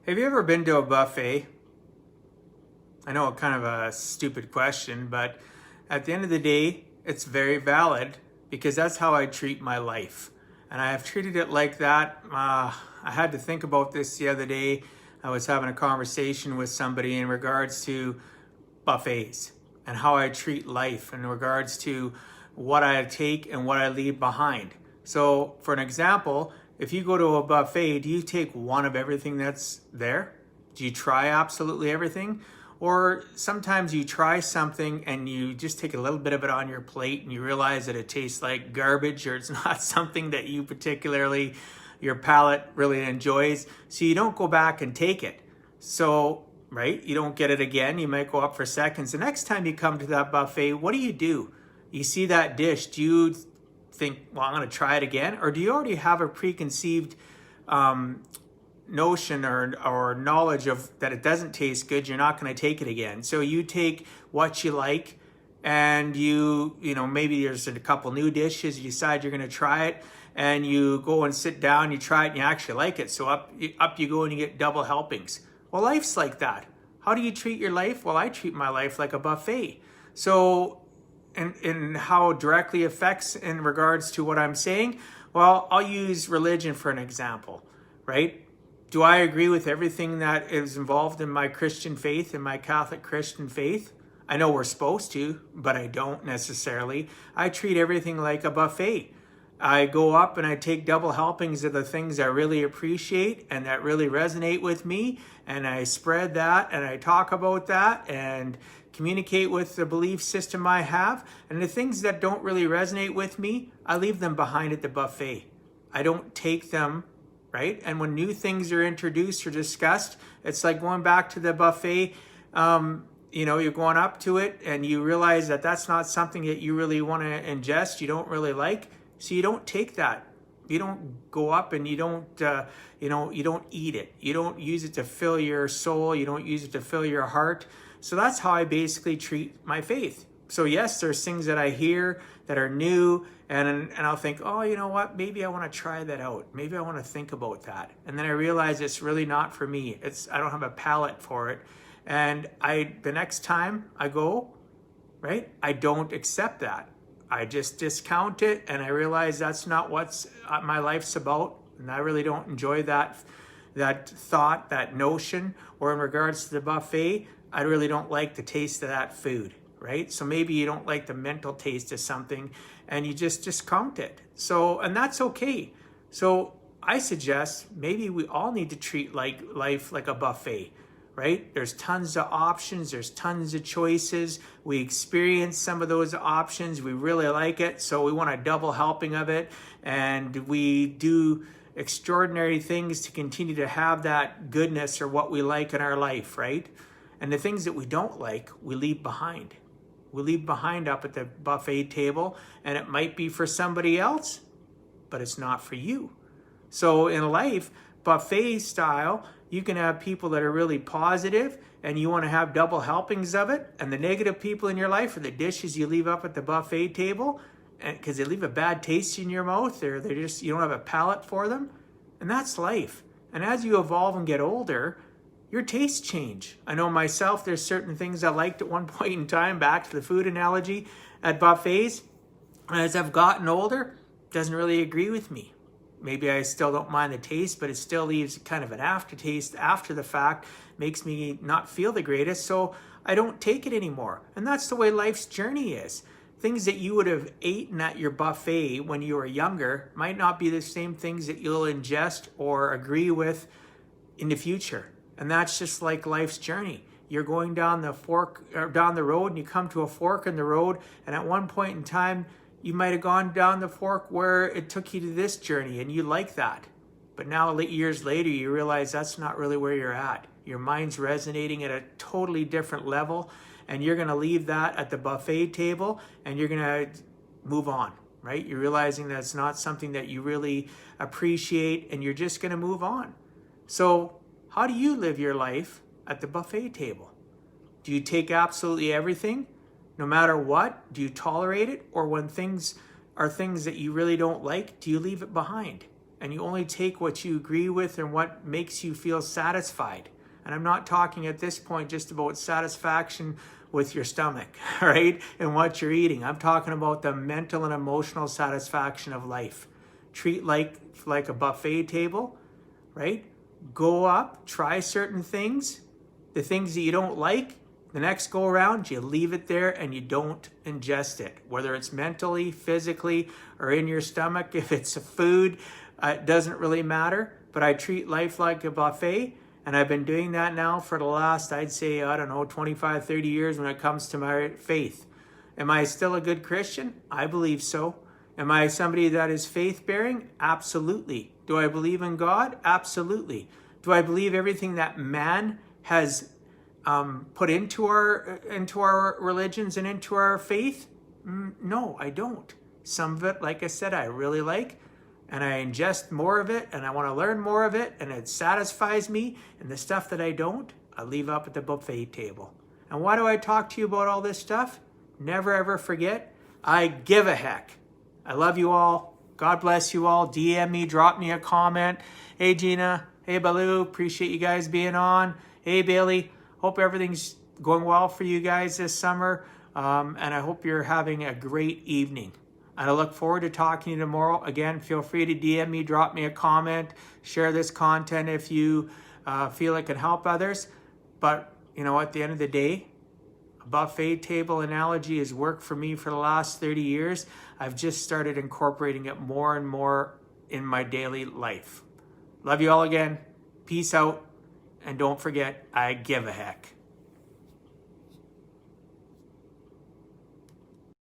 Have you ever been to a buffet? I know kind of a stupid question, but at the end of the day, it's very valid because that's how I treat my life. And I have treated it like that. I had to think about this the other day. I was having a conversation with somebody in regards to buffets and how I treat life in regards to what I take and what I leave behind. So, for an example, if you go to a buffet, do you take one of everything that's there? Do you try absolutely everything? Or sometimes you try something and you just take a little bit of it on your plate and you realize that it tastes like garbage or it's not something that you particularly, your palate really enjoys. So you don't go back and take it. So, right, you don't get it again. You might go up for seconds. The next time you come to that buffet, what do? You see that dish. Do you think, well, I'm going to try it again? Or do you already have a preconceived notion or knowledge of that it doesn't taste good, you're not going to take it again? So you take what you like, and maybe there's a couple new dishes, you decide you're going to try it, and you go and sit down, you try it, and you actually like it. So up you go and you get double helpings. Well, life's like that. How do you treat your life? Well, I treat my life like a buffet. So, and how directly affects in regards to what I'm saying? Well, I'll use religion for an example, right? Do I agree with everything that is involved in my Christian faith and my Catholic Christian faith? I know we're supposed to, but I don't necessarily. I treat everything like a buffet. I go up and I take double helpings of the things I really appreciate and that really resonate with me, and I spread that and I talk about that and communicate with the belief system I have. And the things that don't really resonate with me, I leave them behind at the buffet. I don't take them, right? And when new things are introduced or discussed, it's like going back to the buffet. You're going up to it and you realize that that's not something that you really want to ingest, you don't really like. So you don't take that. You don't go up and you don't eat it. You don't use it to fill your soul. You don't use it to fill your heart. So that's how I basically treat my faith. So yes, there's things that I hear that are new, and I'll think, oh, you know what? Maybe I want to try that out. Maybe I want to think about that. And then I realize it's really not for me. I don't have a palate for it. And the next time I go, right, I don't accept that. I just discount it, and I realize that's not what my life's about, and I really don't enjoy that thought, that notion. Or in regards to the buffet, I really don't like the taste of that food, right? So maybe you don't like the mental taste of something, and you just discount it. So, and that's okay. So I suggest maybe we all need to treat life like a buffet. Right? There's tons of options. There's tons of choices. We experience some of those options. We really like it. So we want a double helping of it. And we do extraordinary things to continue to have that goodness or what we like in our life, right? And the things that we don't like, we leave behind. We leave behind up at the buffet table. And it might be for somebody else, but it's not for you. So in life, buffet style, you can have people that are really positive and you want to have double helpings of it. And the negative people in your life are the dishes you leave up at the buffet table, and because they leave a bad taste in your mouth, or you don't have a palate for them. And that's life. And as you evolve and get older, your tastes change. I know myself, there's certain things I liked at one point in time, back to the food analogy at buffets. And as I've gotten older, it doesn't really agree with me. Maybe I still don't mind the taste, but it still leaves kind of an aftertaste after the fact, makes me not feel the greatest, so I don't take it anymore. And that's the way life's journey is. Things that you would have eaten at your buffet when you were younger might not be the same things that you'll ingest or agree with in the future. And that's just like life's journey. You're going down the road, and you come to a fork in the road, and at one point in time, you might have gone down the fork where it took you to this journey and you like that. But now, years later, you realize that's not really where you're at. Your mind's resonating at a totally different level, and you're going to leave that at the buffet table and you're going to move on, right? You're realizing that it's not something that you really appreciate, and you're just going to move on. So how do you live your life at the buffet table? Do you take absolutely everything? No matter what, do you tolerate it? Or when things are things that you really don't like, do you leave it behind? and you only take what you agree with and what makes you feel satisfied. And I'm not talking at this point just about satisfaction with your stomach, right? And what you're eating. I'm talking about the mental and emotional satisfaction of life. Treat like a buffet table, right? Go up, try certain things. The things that you don't like, the next go around, you leave it there and you don't ingest it. Whether it's mentally, physically, or in your stomach, if it's a food, it doesn't really matter. But I treat life like a buffet. And I've been doing that now for the last, I'd say, 25, 30 years when it comes to my faith. Am I still a good Christian? I believe so. Am I somebody that is faith-bearing? Absolutely. Do I believe in God? Absolutely. Do I believe everything that man has put into our religions and into our faith? No, I don't. Some of it, like I said, I really like. And I ingest more of it, and I want to learn more of it, and it satisfies me. And the stuff that I don't, I leave up at the buffet table. And why do I talk to you about all this stuff? Never ever forget, I give a heck. I love you all. God bless you all. DM me, drop me a comment. Hey Gina, hey Baloo, appreciate you guys being on. Hey Bailey, hope everything's going well for you guys this summer. And I hope you're having a great evening. And I look forward to talking to you tomorrow. Again, feel free to DM me, drop me a comment, share this content if you feel it can help others. But, you know, at the end of the day, a buffet table analogy has worked for me for the last 30 years. I've just started incorporating it more and more in my daily life. Love you all again. Peace out. And don't forget, I give a heck.